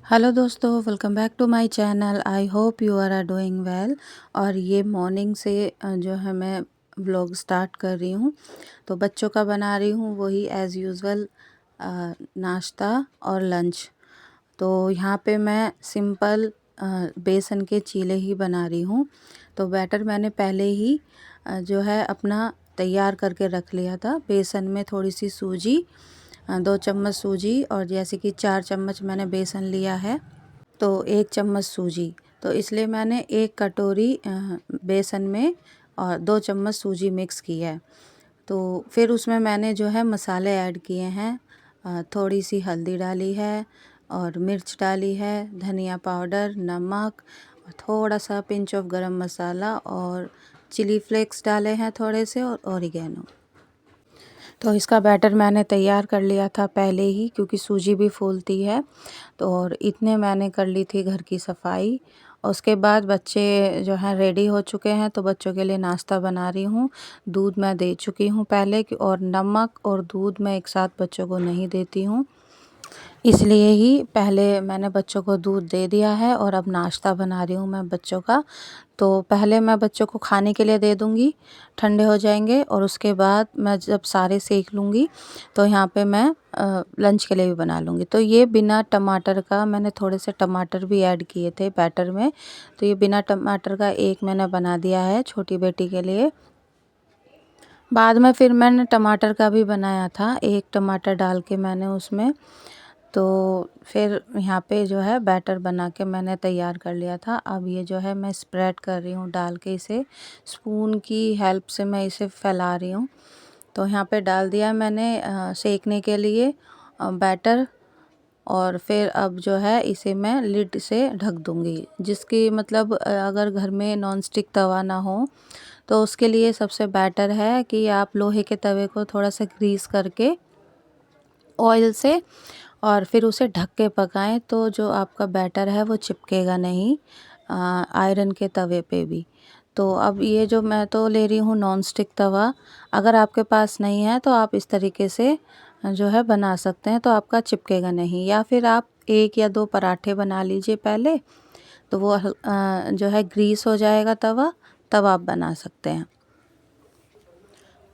Hello दोस्तों, welcome back to my channel. I hope you are doing well. और ये morning से जो है मैं व्लॉग स्टार्ट कर रही हूँ। तो बच्चों का बना रही हूँ वही एज़ यूजुअल नाश्ता और लंच। तो यहाँ पे मैं सिंपल बेसन के चीले ही बना रही हूँ। तो बैटर मैंने पहले ही जो है अपना तैयार करके रख लिया था। बेसन में थोड़ी सी सूजी, 2 चम्मच सूजी, और जैसे कि 4 चम्मच मैंने बेसन लिया है तो 1 चम्मच सूजी। तो इसलिए मैंने 1 कटोरी बेसन में और 2 चम्मच सूजी मिक्स की है। तो फिर उसमें मैंने जो है मसाले ऐड किए हैं। थोड़ी सी हल्दी डाली है और मिर्च डाली है, धनिया पाउडर, नमक, थोड़ा सा पिंच ऑफ गरम मसाला और चिली फ्लेक्स डाले हैं थोड़े से, और ऑरिगेनो। तो इसका बैटर मैंने तैयार कर लिया था पहले ही, क्योंकि सूजी भी फूलती है। तो और इतने मैंने कर ली थी घर की सफाई। उसके बाद बच्चे जो हैं रेडी हो चुके हैं, तो बच्चों के लिए नाश्ता बना रही हूँ। दूध मैं दे चुकी हूँ पहले और नमक और दूध मैं एक साथ बच्चों को नहीं देती हूँ, इसलिए ही पहले मैंने बच्चों को दूध दे दिया है और अब नाश्ता बना रही हूँ मैं बच्चों का। तो पहले मैं बच्चों को खाने के लिए दे दूँगी, ठंडे हो जाएंगे, और उसके बाद मैं जब सारे सेक लूँगी तो यहाँ पे मैं लंच के लिए भी बना लूँगी। तो ये बिना टमाटर का, मैंने थोड़े से टमाटर भी ऐड किए थे बैटर में, तो ये बिना टमाटर का एक मैंने बना दिया है छोटी बेटी के लिए। बाद में फिर मैंने टमाटर का भी बनाया था, 1 टमाटर डाल के मैंने उसमें। तो फिर यहाँ पे जो है बैटर बना के मैंने तैयार कर लिया था। अब ये जो है मैं स्प्रेड कर रही हूँ डाल के, इसे स्पून की हेल्प से मैं इसे फैला रही हूँ। तो यहाँ पे डाल दिया मैंने सेकने के लिए बैटर। और फिर अब जो है इसे मैं लिड से ढक दूँगी, जिसकी मतलब अगर घर में नॉन स्टिक तवा ना हो तो उसके लिए सबसे बेटर है कि आप लोहे के तवे को थोड़ा सा ग्रीस करके ऑयल से और फिर उसे ढक के पकाएं, तो जो आपका बैटर है वो चिपकेगा नहीं आयरन के तवे पे भी। तो अब ये जो मैं तो ले रही हूँ नॉन स्टिक तवा, अगर आपके पास नहीं है तो आप इस तरीके से जो है बना सकते हैं, तो आपका चिपकेगा नहीं। या फिर आप 1 या 2 पराठे बना लीजिए पहले, तो वो जो है ग्रीस हो जाएगा तवा, तब आप बना सकते हैं।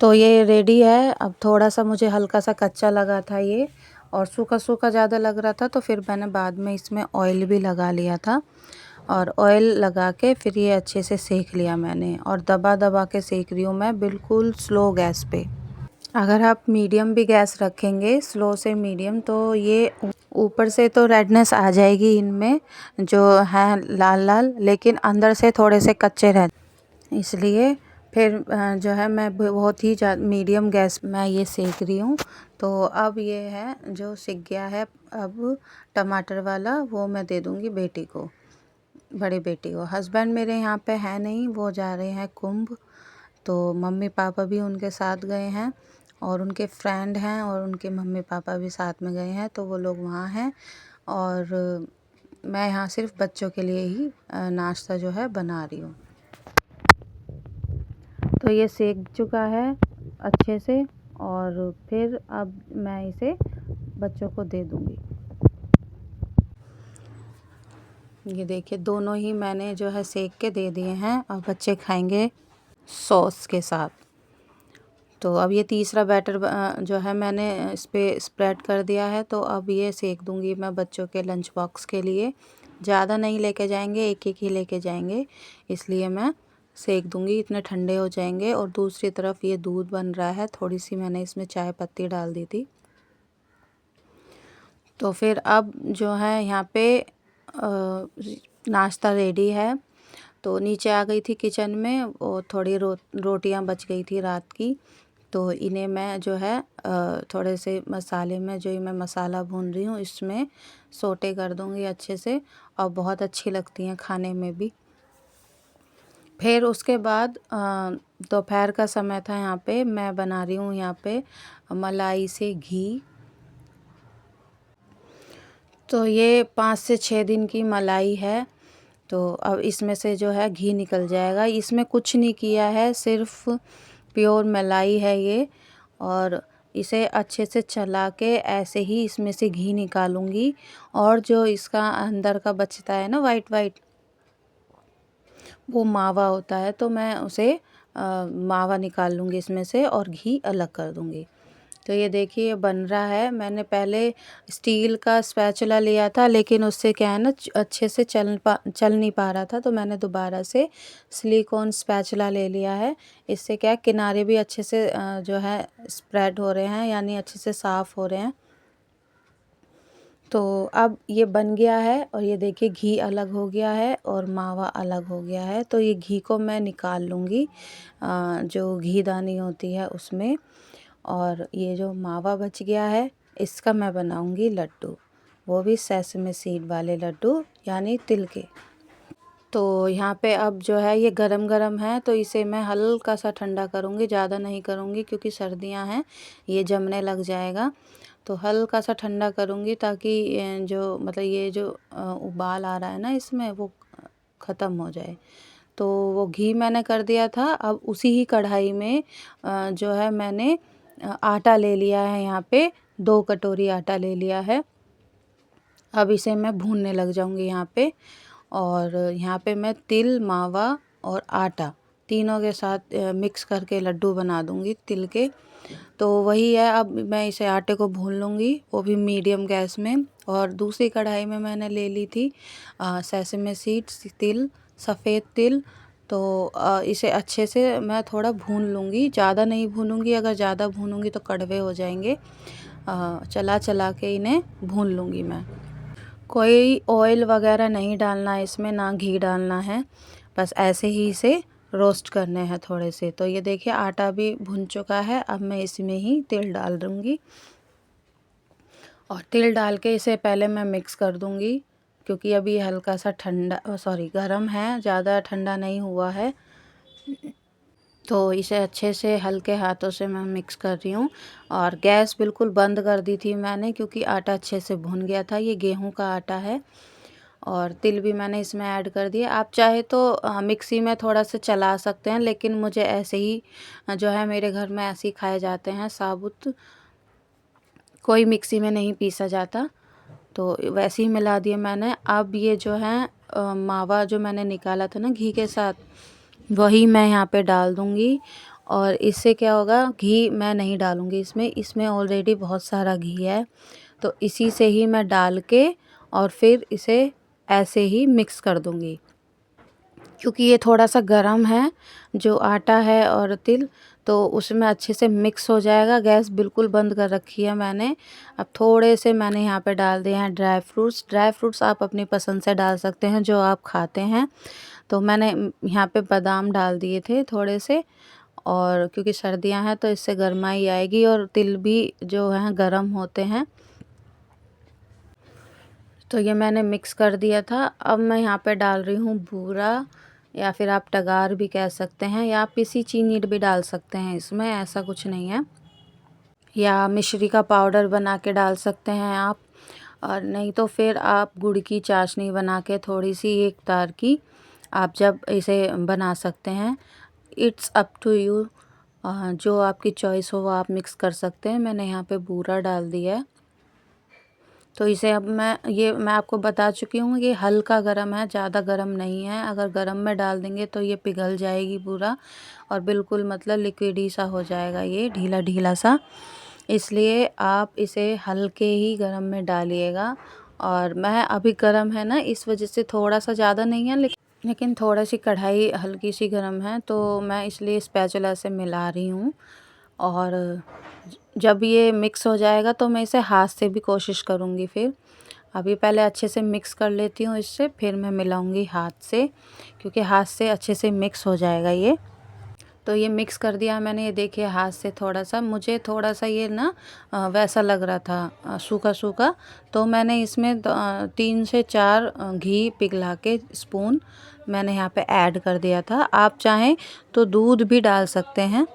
तो ये रेडी है। अब थोड़ा सा मुझे हल्का सा कच्चा लगा था ये, और सूखा सूखा ज़्यादा लग रहा था, तो फिर मैंने बाद में इसमें ऑयल भी लगा लिया था। और ऑयल लगा के फिर ये अच्छे से सेक लिया मैंने, और दबा दबा के सेक रही हूँ मैं बिल्कुल स्लो गैस पे। अगर आप मीडियम भी गैस रखेंगे, स्लो से मीडियम, तो ये ऊपर से तो रेडनेस आ जाएगी इनमें जो है लाल लाल, लेकिन अंदर से थोड़े से कच्चे रह, इसलिए फिर जो है मैं बहुत ही मीडियम गैस में ये सेक रही हूँ। तो अब ये है जो सिक गया है, अब टमाटर वाला वो मैं दे दूँगी बेटी को, बड़ी बेटी को। हस्बैंड मेरे यहाँ पे है नहीं, वो जा रहे हैं कुंभ। तो मम्मी पापा भी उनके साथ गए हैं, और उनके फ्रेंड हैं, और उनके मम्मी पापा भी साथ में गए हैं, तो वो लोग वहाँ हैं। और मैं यहाँ सिर्फ बच्चों के लिए ही नाश्ता जो है बना रही हूँ। तो ये सेक चुका है अच्छे से, और फिर अब मैं इसे बच्चों को दे दूँगी। ये देखिए दोनों ही मैंने जो है सेक के दे दिए हैं, और बच्चे खाएंगे सॉस के साथ। तो अब ये तीसरा बैटर जो है मैंने इस पर स्प्रेड कर दिया है, तो अब ये सेक दूँगी मैं बच्चों के लंच बॉक्स के लिए। ज़्यादा नहीं लेके जाएंगे, एक एक ही लेके जाएंगे, इसलिए मैं सेक दूँगी, इतने ठंडे हो जाएंगे। और दूसरी तरफ ये दूध बन रहा है, थोड़ी सी मैंने इसमें चाय पत्ती डाल दी थी। तो फिर अब जो है यहाँ पे नाश्ता रेडी है। तो नीचे आ गई थी किचन में, और थोड़ी रोटियां बच गई थी रात की, तो इन्हें मैं जो है थोड़े से मसाले में, जो मैं मसाला भून रही हूँ इसमें सोटे कर दूँगी अच्छे से, और बहुत अच्छी लगती हैं खाने में भी। फिर उसके बाद दोपहर का समय था, यहाँ पे मैं बना रही हूँ यहाँ पे मलाई से घी। तो ये 5 से 6 दिन की मलाई है, तो अब इसमें से जो है घी निकल जाएगा। इसमें कुछ नहीं किया है, सिर्फ प्योर मलाई है ये। और इसे अच्छे से चला के ऐसे ही इसमें से घी निकालूंगी। और जो इसका अंदर का बचता है ना वाइट वाइट, वो मावा होता है, तो मैं उसे मावा निकाल लूँगी इसमें से और घी अलग कर दूँगी। तो ये देखिए ये बन रहा है। मैंने पहले स्टील का स्पैचुला लिया था, लेकिन उससे क्या है ना अच्छे से चल नहीं पा रहा था, तो मैंने दोबारा से सिलिकॉन स्पैचुला ले लिया है। इससे क्या है, किनारे भी अच्छे से जो है स्प्रेड हो रहे हैं, यानी अच्छे से साफ़ हो रहे हैं। तो अब ये बन गया है और ये देखिए घी अलग हो गया है और मावा अलग हो गया है। तो ये घी को मैं निकाल लूँगी जो घीदानी होती है उसमें। और ये जो मावा बच गया है इसका मैं बनाऊँगी लड्डू, वो भी सेसमे सीड वाले लड्डू यानी तिल के। तो यहाँ पे अब जो है ये गरम गरम है, तो इसे मैं हल्का सा ठंडा करूँगी, ज़्यादा नहीं करूँगी क्योंकि सर्दियाँ हैं, ये जमने लग जाएगा। तो हल्का सा ठंडा करूँगी ताकि जो मतलब ये जो उबाल आ रहा है ना इसमें वो ख़त्म हो जाए। तो वो घी मैंने कर दिया था। अब उसी ही कढ़ाई में जो है मैंने आटा ले लिया है, यहाँ पे 2 कटोरी आटा ले लिया है। अब इसे मैं भूनने लग जाऊँगी यहाँ पे। और यहाँ पे मैं तिल, मावा और आटा तीनों के साथ मिक्स करके लड्डू बना दूँगी तिल के। तो वही है, अब मैं इसे आटे को भून लूँगी, वो भी मीडियम गैस में। और दूसरी कढ़ाई में मैंने ले ली थी सेसमे सीड्स, तिल, सफ़ेद तिल। तो इसे अच्छे से मैं थोड़ा भून लूँगी, ज़्यादा नहीं भूनूँगी, अगर ज़्यादा भूनूँगी तो कड़वे हो जाएंगे। चला चला के इन्हें भून लूँगी मैं। कोई ऑयल वगैरह नहीं डालना है इसमें, ना घी डालना है, बस ऐसे ही इसे रोस्ट करने हैं थोड़े से। तो ये देखिए आटा भी भुन चुका है। अब मैं इसमें ही तिल डाल दूँगी और तिल डाल के इसे पहले मैं मिक्स कर दूँगी, क्योंकि अभी हल्का सा ठंडा सॉरी गर्म है, ज़्यादा ठंडा नहीं हुआ है। तो इसे अच्छे से हल्के हाथों से मैं मिक्स कर रही हूँ। और गैस बिल्कुल बंद कर दी थी मैंने, क्योंकि आटा अच्छे से भुन गया था। ये गेहूं का आटा है। और तिल भी मैंने इसमें ऐड कर दिया। आप चाहे तो मिक्सी में थोड़ा सा चला सकते हैं, लेकिन मुझे ऐसे ही जो है मेरे घर में ऐसे ही खाए जाते हैं साबुत, कोई मिक्सी में नहीं पीसा जाता। तो वैसे ही मिला दिया मैंने। अब ये जो है मावा जो मैंने निकाला था ना घी के साथ, वही मैं यहाँ पे डाल दूँगी। और इससे क्या होगा, घी मैं नहीं डालूँगी इसमें ऑलरेडी बहुत सारा घी है। तो इसी से ही मैं डाल के और फिर इसे ऐसे ही मिक्स कर दूँगी, क्योंकि ये थोड़ा सा गरम है जो आटा है और तिल, तो उसमें अच्छे से मिक्स हो जाएगा। गैस बिल्कुल बंद कर रखी है मैंने। अब थोड़े से मैंने यहाँ पे डाल दिए हैं ड्राई फ्रूट्स आप अपनी पसंद से डाल सकते हैं, जो आप खाते हैं। तो मैंने यहाँ पे बादाम डाल दिए थे थोड़े से, और क्योंकि सर्दियाँ हैं तो इससे गर्माई आएगी, और तिल भी जो हैं गरम होते हैं। तो ये मैंने मिक्स कर दिया था। अब मैं यहाँ पे डाल रही हूँ बूरा, या फिर आप टगार भी कह सकते हैं, या आप पिसी चीनी भी डाल सकते हैं इसमें, ऐसा कुछ नहीं है। या मिश्री का पाउडर बना के डाल सकते हैं आप, और नहीं तो फिर आप गुड़ की चाशनी बना के थोड़ी सी एक तार की आप जब इसे बना सकते हैं। इट्स अप टू यू, जो आपकी चॉइस हो वो आप मिक्स कर सकते हैं। मैंने यहाँ पे बूरा डाल दिया है। तो इसे अब मैं आपको बता चुकी हूँ, ये हल्का गरम है, ज़्यादा गरम नहीं है। अगर गरम में डाल देंगे तो ये पिघल जाएगी पूरा, और बिल्कुल मतलब लिक्विडी सा हो जाएगा, ये ढीला ढीला सा। इसलिए आप इसे हल्के ही गरम में डालिएगा। और मैं अभी गरम है ना, इस वजह से थोड़ा सा ज़्यादा नहीं है, लेकिन थोड़ा सी कढ़ाई हल्की सी गरम है, तो मैं इसलिए स्पैचुला से मिला रही हूँ। और जब ये मिक्स हो जाएगा तो मैं इसे हाथ से भी कोशिश करूँगी फिर। अभी पहले अच्छे से मिक्स कर लेती हूँ इससे, फिर मैं मिलाऊँगी हाथ से, क्योंकि हाथ से अच्छे से मिक्स हो जाएगा ये। तो ये मिक्स कर दिया मैंने, ये देखिए हाथ से थोड़ा सा, मुझे थोड़ा सा ये ना वैसा लग रहा था सूखा सूखा। तो मैंने इसमें 3 से 4 घी पिघला के स्पून मैंने यहाँ पे ऐड कर दिया था। आप चाहें तो दूध भी डाल सकते हैं,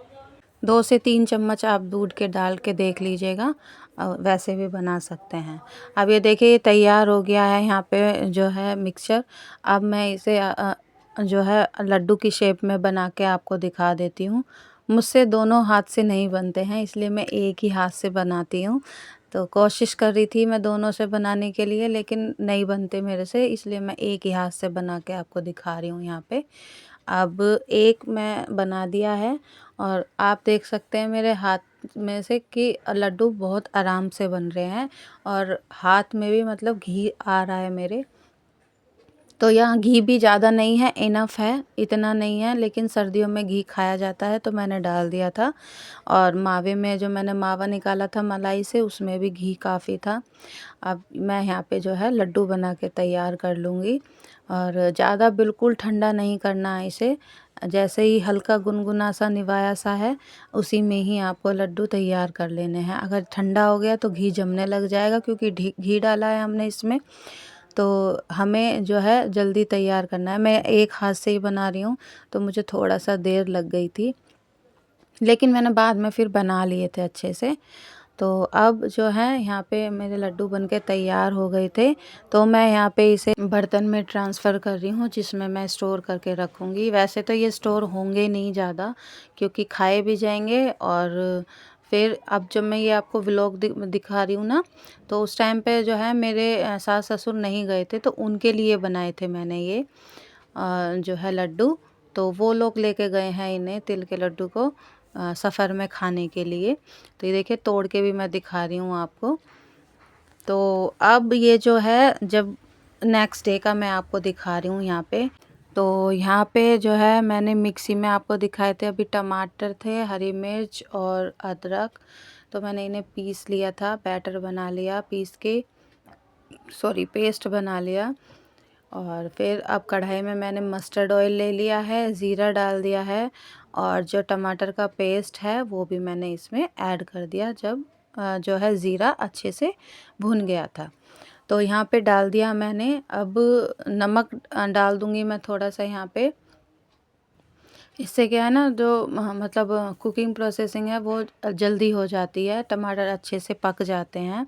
2 से 3 चम्मच आप दूध के डाल के देख लीजिएगा, वैसे भी बना सकते हैं। अब ये देखिए ये तैयार हो गया है यहाँ पे जो है मिक्सचर। अब मैं इसे जो है लड्डू की शेप में बना के आपको दिखा देती हूँ। मुझसे दोनों हाथ से नहीं बनते हैं, इसलिए मैं एक ही हाथ से बनाती हूँ। तो कोशिश कर रही थी मैं दोनों से बनाने के लिए, लेकिन नहीं बनते मेरे से, इसलिए मैं एक ही हाथ से बना के आपको दिखा रही हूँ यहाँ पे। अब एक मैं बना दिया है और आप देख सकते हैं मेरे हाथ में से कि लड्डू बहुत आराम से बन रहे हैं और हाथ में भी मतलब घी आ रहा है मेरे। तो यहाँ घी भी ज़्यादा नहीं है, इनफ है, इतना नहीं है, लेकिन सर्दियों में घी खाया जाता है तो मैंने डाल दिया था। और मावे में जो मैंने मावा निकाला था मलाई से, उसमें भी घी काफ़ी था। अब मैं यहाँ पे जो है लड्डू बना के तैयार कर लूँगी और ज़्यादा बिल्कुल ठंडा नहीं करना है इसे। जैसे ही हल्का गुनगुना सा निवाया सा है, उसी में ही आपको लड्डू तैयार कर लेने हैं। अगर ठंडा हो गया तो घी जमने लग जाएगा, क्योंकि घी डाला है हमने इसमें। तो हमें जो है जल्दी तैयार करना है। मैं एक हाथ से ही बना रही हूँ, तो मुझे थोड़ा सा देर लग गई थी, लेकिन मैंने बाद में फिर बना लिए थे अच्छे से। तो अब जो है यहाँ पे मेरे लड्डू बनके तैयार हो गए थे, तो मैं यहाँ पे इसे बर्तन में ट्रांसफ़र कर रही हूँ, जिसमें मैं स्टोर करके रखूँगी। वैसे तो ये स्टोर होंगे नहीं ज़्यादा, क्योंकि खाए भी जाएंगे। और फिर अब जब मैं ये आपको व्लॉग दिखा रही हूँ ना, तो उस टाइम पे जो है मेरे सास ससुर नहीं गए थे, तो उनके लिए बनाए थे मैंने ये जो है लड्डू। तो वो लोग लेके गए हैं इन्हें, तिल के लड्डू को सफ़र में खाने के लिए। तो ये देखिए तोड़ के भी मैं दिखा रही हूँ आपको। तो अब ये जो है जब नेक्स्ट डे का मैं आपको दिखा रही हूँ यहाँ पे। तो यहाँ पे जो है मैंने मिक्सी में आपको दिखाए थे, अभी टमाटर थे, हरी मिर्च और अदरक, तो मैंने इन्हें पीस लिया था, बैटर बना लिया पीस के, सॉरी पेस्ट बना लिया। और फिर अब कढ़ाई में मैंने मस्टर्ड ऑयल ले लिया है, ज़ीरा डाल दिया है, और जो टमाटर का पेस्ट है वो भी मैंने इसमें ऐड कर दिया जब जो है ज़ीरा अच्छे से भुन गया था। तो यहाँ पे डाल दिया मैंने। अब नमक डाल दूँगी मैं थोड़ा सा यहाँ पे। इससे क्या है ना, जो मतलब कुकिंग प्रोसेसिंग है वो जल्दी हो जाती है, टमाटर अच्छे से पक जाते हैं।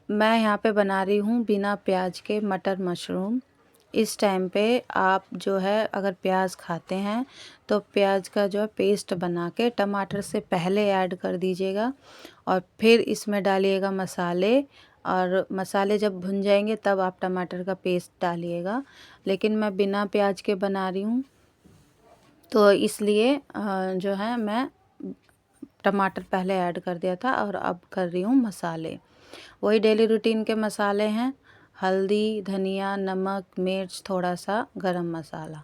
मैं यहाँ पे बना रही हूँ बिना प्याज के मटर मशरूम। इस टाइम पे आप जो है अगर प्याज खाते हैं तो प्याज का जो है पेस्ट बना के टमाटर से पहले ऐड कर दीजिएगा, और फिर इसमें डालिएगा मसाले, और मसाले जब भुन जाएंगे तब आप टमाटर का पेस्ट डालिएगा। लेकिन मैं बिना प्याज के बना रही हूँ, तो इसलिए जो है मैं टमाटर पहले ऐड कर दिया था और अब कर रही हूँ मसाले। वही डेली रूटीन के मसाले हैं, हल्दी, धनिया, नमक, मिर्च, थोड़ा सा गरम मसाला।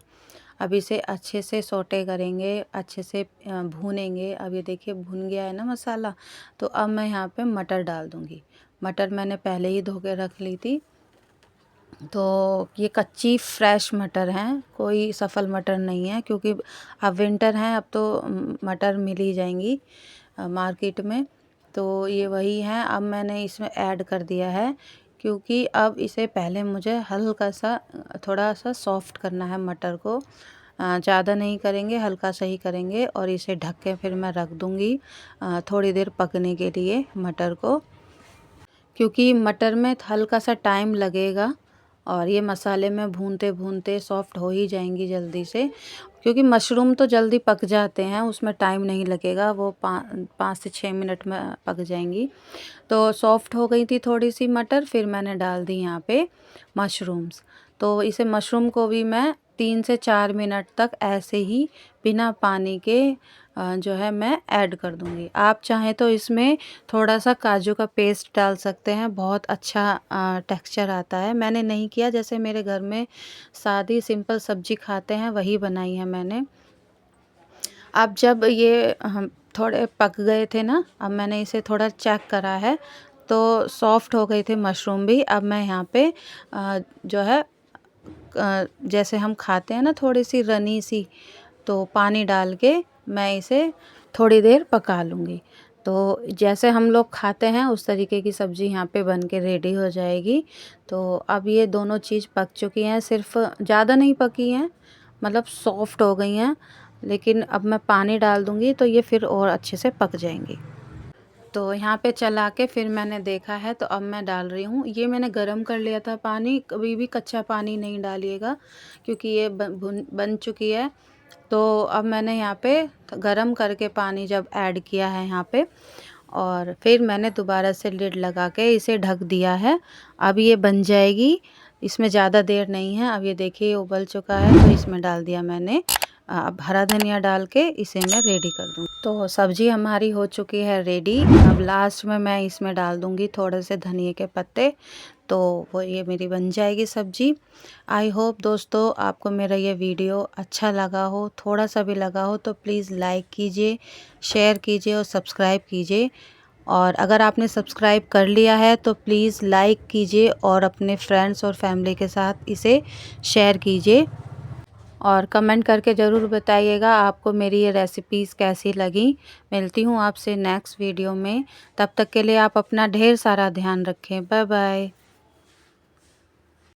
अब इसे अच्छे से सौटे करेंगे, अच्छे से भूनेंगे। अब ये देखिए भुन गया है ना मसाला, तो अब मैं यहाँ पे मटर डाल दूँगी। मटर मैंने पहले ही धो के रख ली थी। तो ये कच्ची फ्रेश मटर हैं, कोई सफल मटर नहीं है, क्योंकि अब विंटर है, अब तो मटर मिल ही जाएंगी मार्केट में। तो ये वही हैं, अब मैंने इसमें ऐड कर दिया है, क्योंकि अब इसे पहले मुझे हल्का सा थोड़ा सा सॉफ्ट करना है मटर को। ज़्यादा नहीं करेंगे, हल्का सा ही करेंगे, और इसे ढक के फिर मैं रख दूँगी थोड़ी देर पकने के लिए मटर को, क्योंकि मटर में हल्का सा टाइम लगेगा और ये मसाले में भूनते भूनते सॉफ्ट हो ही जाएंगी जल्दी से। क्योंकि मशरूम तो जल्दी पक जाते हैं, उसमें टाइम नहीं लगेगा, वो 5 से 6 मिनट में पक जाएंगी। तो सॉफ्ट हो गई थी थोड़ी सी मटर, फिर मैंने डाल दी यहाँ पे मशरूम्स। तो इसे मशरूम को भी मैं 3 से 4 मिनट तक ऐसे ही बिना पानी के जो है मैं ऐड कर दूँगी। आप चाहें तो इसमें थोड़ा सा काजू का पेस्ट डाल सकते हैं, बहुत अच्छा टेक्सचर आता है। मैंने नहीं किया, जैसे मेरे घर में सादी सिंपल सब्जी खाते हैं वही बनाई है मैंने। अब जब ये हम थोड़े पक गए थे ना, अब मैंने इसे थोड़ा चेक करा है, तो सॉफ्ट हो गए थे मशरूम भी। अब मैं यहाँ पे जो है जैसे हम खाते हैं ना थोड़ी सी रनी सी, तो पानी डाल के मैं इसे थोड़ी देर पका लूँगी। तो जैसे हम लोग खाते हैं उस तरीके की सब्ज़ी यहाँ पे बन के रेडी हो जाएगी। तो अब ये दोनों चीज़ पक चुकी हैं, सिर्फ ज़्यादा नहीं पकी हैं, मतलब सॉफ्ट हो गई हैं। लेकिन अब मैं पानी डाल दूँगी तो ये फिर और अच्छे से पक जाएंगी। तो यहाँ पे चला के फिर मैंने देखा है, तो अब मैं डाल रही हूँ। ये मैंने गरम कर लिया था पानी, कभी भी कच्चा पानी नहीं डालिएगा, क्योंकि ये बन चुकी है। तो अब मैंने यहाँ पे गरम करके पानी जब ऐड किया है यहाँ पे, और फिर मैंने दोबारा से लिड लगा के इसे ढक दिया है। अब ये बन जाएगी, इसमें ज़्यादा देर नहीं है। अब ये देखिए उबल चुका है, तो इसमें डाल दिया मैंने अब हरा धनिया डाल के इसे मैं रेडी कर दूँ। तो सब्ज़ी हमारी हो चुकी है रेडी। अब लास्ट में मैं इसमें डाल दूँगी थोड़े से धनिए के पत्ते, तो वो ये मेरी बन जाएगी सब्ज़ी। आई होप दोस्तों आपको मेरा ये वीडियो अच्छा लगा हो, थोड़ा सा भी लगा हो तो प्लीज़ लाइक कीजिए, शेयर कीजिए और सब्सक्राइब कीजिए। और अगर आपने सब्सक्राइब कर लिया है तो प्लीज़ लाइक कीजिए और अपने फ्रेंड्स और फैमिली के साथ इसे शेयर कीजिए। और कमेंट करके ज़रूर बताइएगा आपको मेरी ये रेसिपीज़ कैसी लगी। मिलती हूँ आपसे नेक्स्ट वीडियो में, तब तक के लिए आप अपना ढेर सारा ध्यान रखें। Bye bye.